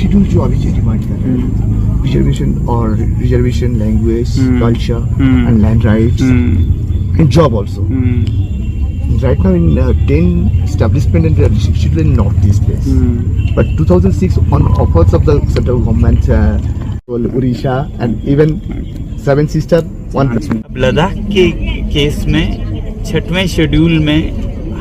Schedule जो अभी demand कर रहे हैं, रिजर्वेशन और reservation language, culture and land rights and job also. Right now in 10 establishment and district schedule in northeast place. But 2006 on offers of the central government, Odisha and even Seven Sister one. अब लद्दाख के case में 6वें schedule में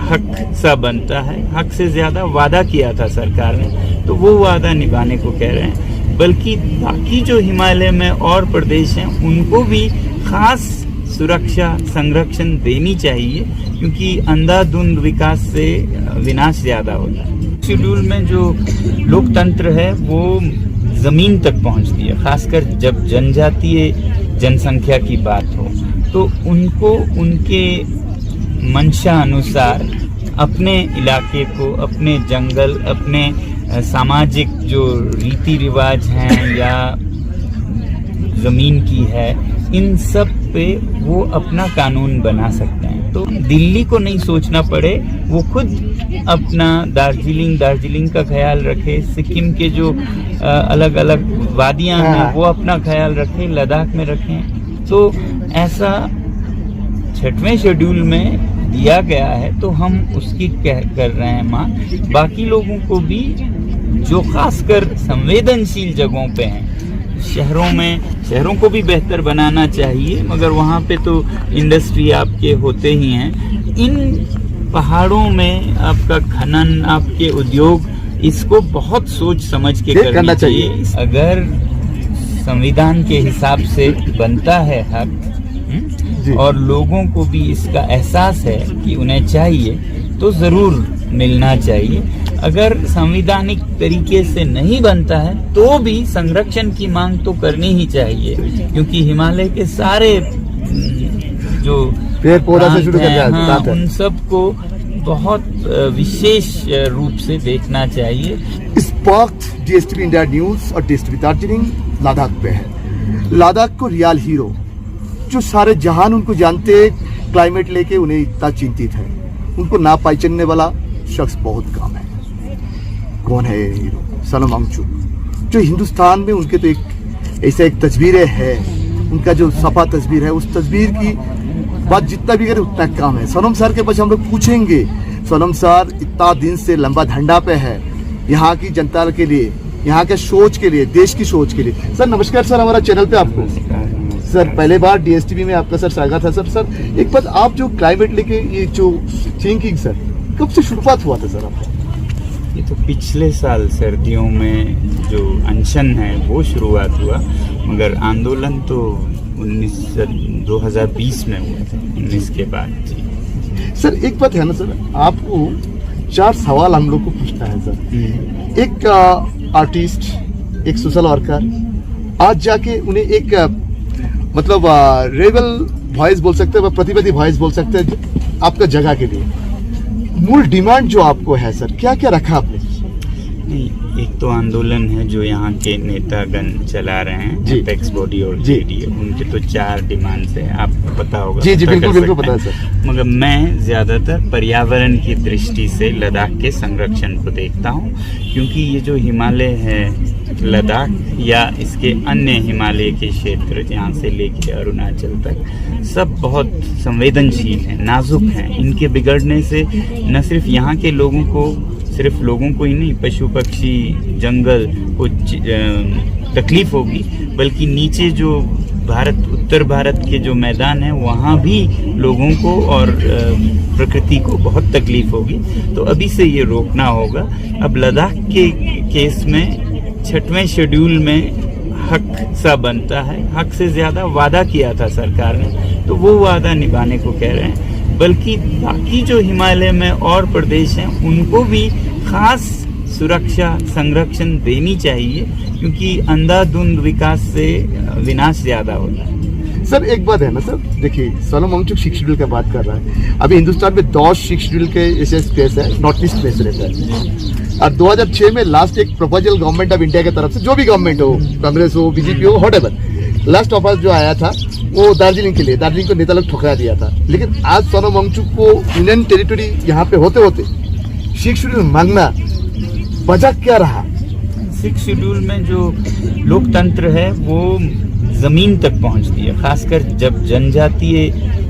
हक सा बनता है. हक से ज्यादा वादा किया था सरकार ने, तो वो वादा निभाने को कह रहे हैं. बल्कि बाकी जो हिमालय में और प्रदेश हैं उनको भी खास सुरक्षा संरक्षण देनी चाहिए, क्योंकि अंधाधुंध विकास से विनाश ज्यादा होता है. शेड्यूल में जो लोकतंत्र है वो जमीन तक पहुंचती है, खासकर जब जनजातीय जनसंख्या की बात हो तो उनको उनके मंशा अनुसार अपने इलाके को, अपने जंगल, अपने सामाजिक जो रीति रिवाज हैं या जमीन की है, इन सब पे वो अपना कानून बना सकते हैं. तो दिल्ली को नहीं सोचना पड़े, वो खुद अपना दार्जिलिंग का ख्याल रखे, सिक्किम के जो अलग अलग वादियां हैं वो अपना ख्याल रखें, लद्दाख में रखें. तो ऐसा 6वें शेड्यूल में दिया गया है, तो हम उसकी कर रहे हैं मांग. बाकी लोगों को भी जो खासकर संवेदनशील जगहों पे हैं, शहरों को भी बेहतर बनाना चाहिए, मगर वहाँ पे तो इंडस्ट्री आपके होते ही हैं. इन पहाड़ों में आपका खनन, आपके उद्योग, इसको बहुत सोच समझ के करना चाहिए. अगर संविधान के हिसाब से बनता है हक और लोगों को भी इसका एहसास है कि उन्हें चाहिए, तो जरूर मिलना चाहिए. अगर संवैधानिक तरीके से नहीं बनता है तो भी संरक्षण की मांग तो करनी ही चाहिए, क्योंकि हिमालय के सारे जो पेड़ पौधा से शुरू कर उन सब को बहुत विशेष रूप से देखना चाहिए. इस वक्त डीएसटीवी इंडिया न्यूज और डीएसटीवी दार्जिलिंग लद्दाख पे है. लद्दाख को रियल हीरो जो सारे जहान उनको जानते, क्लाइमेट लेके उन्हें इतना चिंतित है, उनको ना पहचानने वाला शख्स बहुत कम है. कौन है ये हीरो? सोनम वांगचुक. जो हिंदुस्तान में उनके तो एक ऐसा एक तस्वीरें है, उनका जो सफा तस्वीर है, उस तस्वीर की बात जितना भी करे उतना कम है. सोनम सर के पास हम लोग पूछेंगे, सोनम सर इतना दिन से लंबा झंडा पे है यहाँ की जनता के लिए, यहाँ के सोच के लिए, देश की सोच के लिए. सर नमस्कार सर, हमारा चैनल पे आपको सर पहले बार डीएसटीवी में आपका सर स्वागत है. सर एक बात, आप जो क्लाइमेट लेके ये जो थिंकिंग सर कब से शुरुआत हुआ था सर आपका? ये तो पिछले साल सर्दियों में जो अनशन है वो शुरुआत हुआ, मगर आंदोलन तो 2020 में हुआ था, 19 के बाद. जी सर एक बात है ना सर, आपको 4 सवाल हम लोग को पूछना है सर. एक आर्टिस्ट, एक सोशल वर्कर, आज जाके उन्हें एक मतलब रेबल वॉइस बोल सकते हैं, प्रतिवादी वॉइस बोल सकते हैं आपका जगह के लिए. मूल डिमांड जो आपको है सर, क्या क्या रखा आपने? एक तो आंदोलन है जो यहाँ के नेतागण चला रहे हैं, एपेक्स बॉडी और जेडीए, उनके तो 4 डिमांड्स है, आपको पता होगा. जी बिल्कुल पता है सर. मगर मैं ज्यादातर पर्यावरण की दृष्टि से लद्दाख के संरक्षण को देखता हूँ, क्योंकि ये जो हिमालय है, लद्दाख या इसके अन्य हिमालय के क्षेत्र यहाँ से लेके अरुणाचल तक, सब बहुत संवेदनशील हैं, नाजुक हैं. इनके बिगड़ने से न सिर्फ यहाँ के लोगों को ही नहीं, पशु पक्षी जंगल को तकलीफ होगी, बल्कि नीचे जो उत्तर भारत के जो मैदान है वहाँ भी लोगों को और प्रकृति को बहुत तकलीफ होगी. तो अभी से ये रोकना होगा. अब लद्दाख के केस में 6वें शेड्यूल में हक सा बनता है. हक से ज्यादा वादा किया था सरकार ने, तो वो वादा निभाने को कह रहे हैं. बल्कि बाकी जो हिमालय में और प्रदेश हैं उनको भी खास सुरक्षा संरक्षण देनी चाहिए, क्योंकि अंधाधुंध विकास से विनाश ज्यादा होता है. सर एक बात है ना सर, देखिए सोनम वांगचुक 6 शेड्यूल का बात कर रहा है. अभी हिंदुस्तान में 10 6 शेड्यूल के ऐसे स्पेस है, नॉर्थ ईस्ट स्पेस रहता है. और 2006 में लास्ट एक प्रपोजल गवर्नमेंट ऑफ इंडिया की तरफ से, जो भी गवर्नमेंट हो, कांग्रेस हो, बीजेपी हो, व्हाटएवर, लास्ट ऑफर जो आया था वो दार्जिलिंग के लिए, दार्जिलिंग को नेता लोग ठुकरा दिया था. लेकिन आज सोनम वांगचुक को यूनियन टेरिटरी यहाँ पे होते होते 6 शेड्यूल मांगना वजह क्या रहा? 6 शेड्यूल में जो लोकतंत्र है वो जमीन तक पहुंचती है, खासकर जब जनजातीय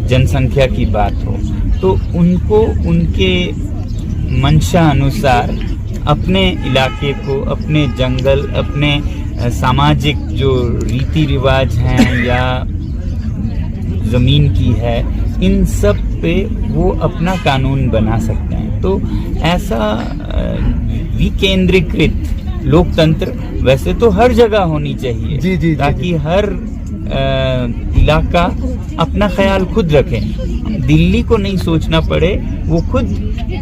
जनसंख्या की बात हो तो उनको उनके मंशा अनुसार अपने इलाके को, अपने जंगल, अपने सामाजिक जो रीति रिवाज हैं या जमीन की है, इन सब पे वो अपना कानून बना सकते हैं। तो ऐसा विकेंद्रीकृत लोकतंत्र वैसे तो हर जगह होनी चाहिए, जी, ताकि हर इलाका अपना ख्याल खुद रखे, दिल्ली को नहीं सोचना पड़े, वो खुद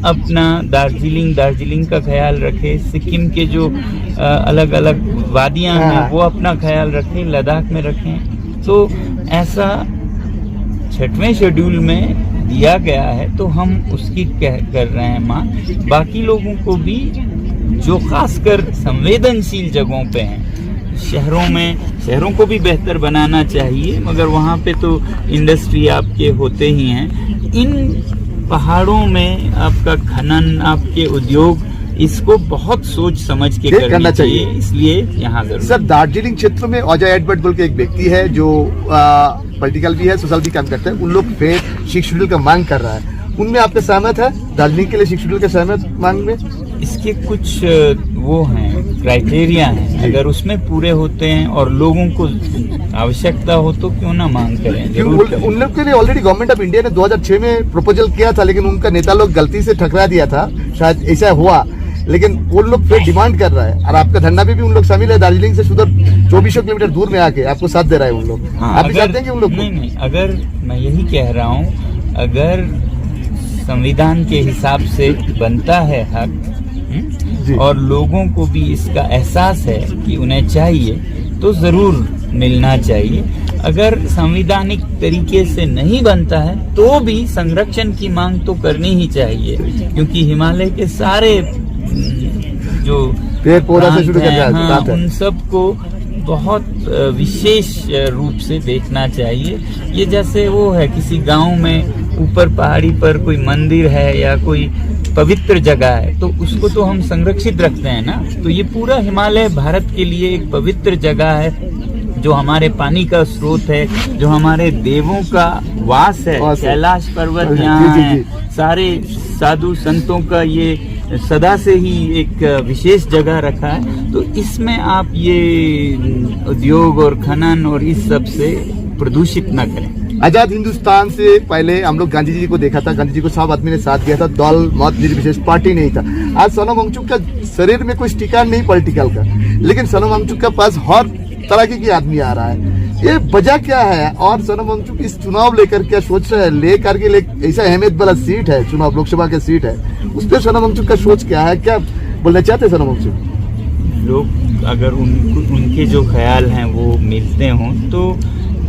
अपना दार्जिलिंग का ख्याल रखे, सिक्किम के जो अलग अलग वादियां हैं वो अपना ख्याल रखें, लद्दाख में रखें। तो ऐसा 6वें शेड्यूल में दिया गया है तो हम उसकी कर रहे हैं मांग। बाकी लोगों को भी जो खासकर संवेदनशील जगहों पे हैं, शहरों को भी बेहतर बनाना चाहिए, मगर वहाँ पे तो इंडस्ट्री आपके होते ही हैं। इन पहाड़ों में आपका खनन, आपके उद्योग, इसको बहुत सोच समझ के करना चाहिए, इसलिए यहाँ जरूर। सर, दार्जिलिंग क्षेत्र में अजय एडवर्ड बोल के एक व्यक्ति है जो पॉलिटिकल भी है, सोशल भी काम करते हैं, उन लोग फिर 6 शेड्यूल का मांग कर रहा है, उनमें आपका सहमत है? दार्जिलिंग के लिए 6 शेड्यूल के सहमत मांग में? इसके कुछ वो हैं, क्राइटेरिया हैं, अगर उसमें पूरे होते हैं और लोगों को आवश्यकता हो तो क्यों ना मांग करें, जरूर करें। उन लोग के लिए ऑलरेडी गवर्नमेंट ऑफ इंडिया ने 2006 में प्रपोजल किया था, लेकिन उनका नेता लोग गलती से ठकरा दिया था, शायद ऐसा हुआ, लेकिन उन लोग फिर डिमांड कर रहा है। और आपका धरना भी उन लोग शामिल है, दार्जिलिंग से सुधर 2400 किलोमीटर दूर में आके आपको साथ दे रहा है उन लोग। आप भी चाहते हैं कि उन लोग? नहीं, अगर मैं यही कह रहा हूँ, अगर संविधान के हिसाब से बनता है हक और लोगों को भी इसका एहसास है कि उन्हें चाहिए, तो जरूर मिलना चाहिए। अगर संवैधानिक तरीके से नहीं बनता है तो भी संरक्षण की मांग तो करनी ही चाहिए, क्योंकि हिमालय के सारे जो पेड़ पौधा से शुरू उन सबको बहुत विशेष रूप से देखना चाहिए। ये जैसे वो है, किसी गांव में ऊपर पहाड़ी पर कोई मंदिर है या कोई पवित्र जगह है तो उसको तो हम संरक्षित रखते हैं ना। तो ये पूरा हिमालय भारत के लिए एक पवित्र जगह है, जो हमारे पानी का स्रोत है, जो हमारे देवों का वास है। कैलाश पर्वत यहाँ है, सारे साधु संतों का ये सदा से ही एक विशेष जगह रखा है। तो इसमें आप ये उद्योग और खनन और इस सब से प्रदूषित न करें। आजाद हिंदुस्तान से पहले हम लोग गांधी जी को देखा था, गांधी जी को सब आदमी ने साथ दिया था, दल मत निर्विशेष पार्टी नहीं था। आज सोनम वांगचुक का शरीर में कोई स्टिकर नहीं पॉलिटिकल का, लेकिन सोनम वांगचुक के पास हर तरह की आदमी आ रहा है। ये वजह क्या है? और सोनम वांगचुक इस चुनाव लेकर क्या सोच रहे हैं? लेकर के ऐसा अहमियत वाला सीट है, चुनाव लोकसभा की सीट है, उस पर सोनम वांगचुक का सोच क्या है? क्या बोलना चाहते हैं सोनम वांगचुक? लोग अगर उनके जो ख्याल हैं वो मिलते हों तो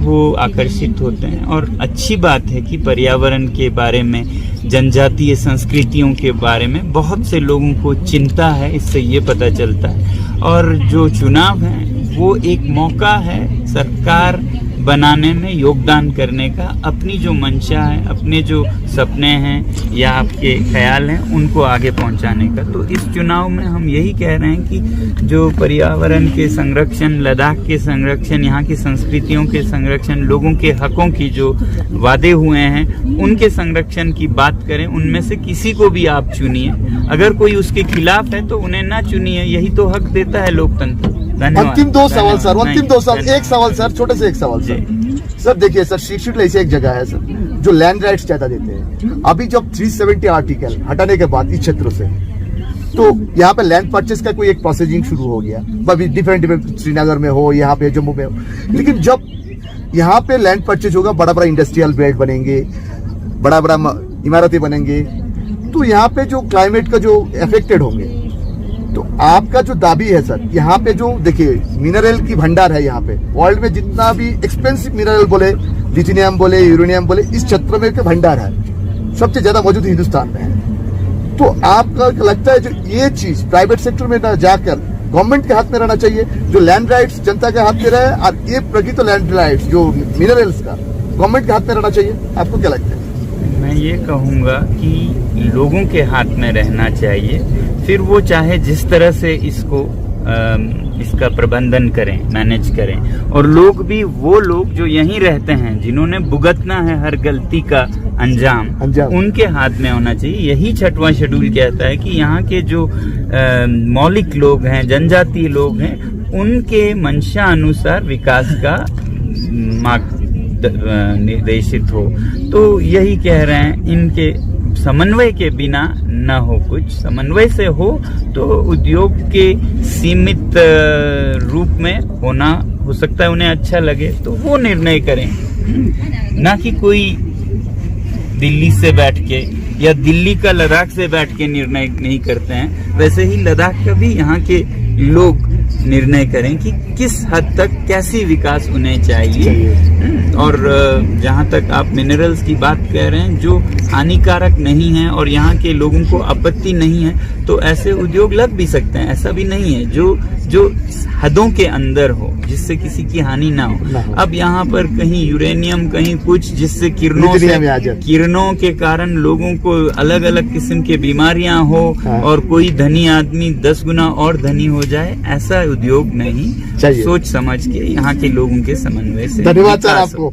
वो आकर्षित होते हैं। और अच्छी बात है कि पर्यावरण के बारे में, जनजातीय संस्कृतियों के बारे में बहुत से लोगों को चिंता है, इससे ये पता चलता है। और जो चुनाव है वो एक मौका है सरकार बनाने में योगदान करने का, अपनी जो मंशा है, अपने जो सपने हैं या आपके ख्याल हैं उनको आगे पहुंचाने का। तो इस चुनाव में हम यही कह रहे हैं कि जो पर्यावरण के संरक्षण, लद्दाख के संरक्षण, यहाँ की संस्कृतियों के संरक्षण, लोगों के हकों की जो वादे हुए हैं उनके संरक्षण की बात करें। उनमें से किसी को भी आप चुनिए, अगर कोई उसके खिलाफ है तो उन्हें ना चुनिए, यही तो हक देता है लोकतंत्र। अंतिम 2 सवाल सर, अंतिम 2 सवाल, एक सवाल सर, छोटे से एक सवाल सर। सर देखिए सर, शिक्षित ऐसी एक जगह है सर जो लैंड राइट्स ज्यादा देते हैं। अभी जब 370 आर्टिकल हटाने के बाद इस क्षेत्र से, तो यहाँ पे लैंड परचेस का कोई एक प्रोसेसिंग शुरू हो गया, डिफरेंट श्रीनगर में हो, यहाँ पे जम्मू में हो। लेकिन जब यहाँ पे लैंड परचेज होगा, बड़ा बड़ा इंडस्ट्रियल बेल्ट बनेंगे, बड़ा बड़ा इमारतें बनेंगे, तो यहाँ पे जो क्लाइमेट का जो अफेक्टेड होंगे। तो आपका जो दाबी है सर, यहाँ पे जो देखिए मिनरल की भंडार है, यहाँ पे वर्ल्ड में जितना भी एक्सपेंसिव मिनरल बोले, लिथियम बोले, यूरेनियम बोले, इस क्षेत्र में के भंडार है, सबसे ज्यादा मौजूद हिंदुस्तान में है। तो आपका लगता है जो ये चीज प्राइवेट सेक्टर में ना जाकर गवर्नमेंट के हाथ में रहना चाहिए, जो लैंड राइट्स जनता के हाथ में रहे, और ये प्रकृत लैंड राइट्स जो मिनरल्स का गवर्नमेंट के हाथ में रहना चाहिए? आपको क्या लगता है? मैं ये कहूँगा कि लोगों के हाथ में रहना चाहिए, फिर वो चाहे जिस तरह से इसको इसका प्रबंधन करें, मैनेज करें। और लोग भी, वो लोग जो यहीं रहते हैं, जिन्होंने भुगतना है हर गलती का अंजाम, उनके हाथ में होना चाहिए। यही 6वां शेड्यूल कहता है कि यहाँ के जो मौलिक लोग हैं, जनजातीय लोग हैं, उनके मंशा अनुसार विकास का मार्ग निर्देशित हो। तो यही कह रहे हैं, इनके समन्वय के बिना न हो कुछ, समन्वय से हो तो उद्योग के सीमित रूप में होना हो सकता है उन्हें अच्छा लगे तो वो निर्णय करें, ना कि कोई दिल्ली से बैठ के या दिल्ली का लद्दाख से बैठ के निर्णय नहीं करते हैं। वैसे ही लद्दाख का भी यहाँ के लोग निर्णय करें कि किस हद तक कैसी विकास उन्हें चाहिए। और जहाँ तक आप मिनरल्स की बात कह रहे हैं, जो हानिकारक नहीं है और यहाँ के लोगों को आपत्ति नहीं है, तो ऐसे उद्योग लग भी सकते हैं। ऐसा भी नहीं है, जो हदों के अंदर हो, जिससे किसी की हानि ना हो। अब यहाँ पर कहीं यूरेनियम, कहीं कुछ, जिससे किरणों के कारण लोगों को अलग अलग किस्म की बीमारियां हो और कोई धनी आदमी 10 गुना और धनी हो जाए, ऐसा उद्योग नहीं। सोच समझ के यहाँ के लोगों के समन्वय से। धन्यवाद सर आपको।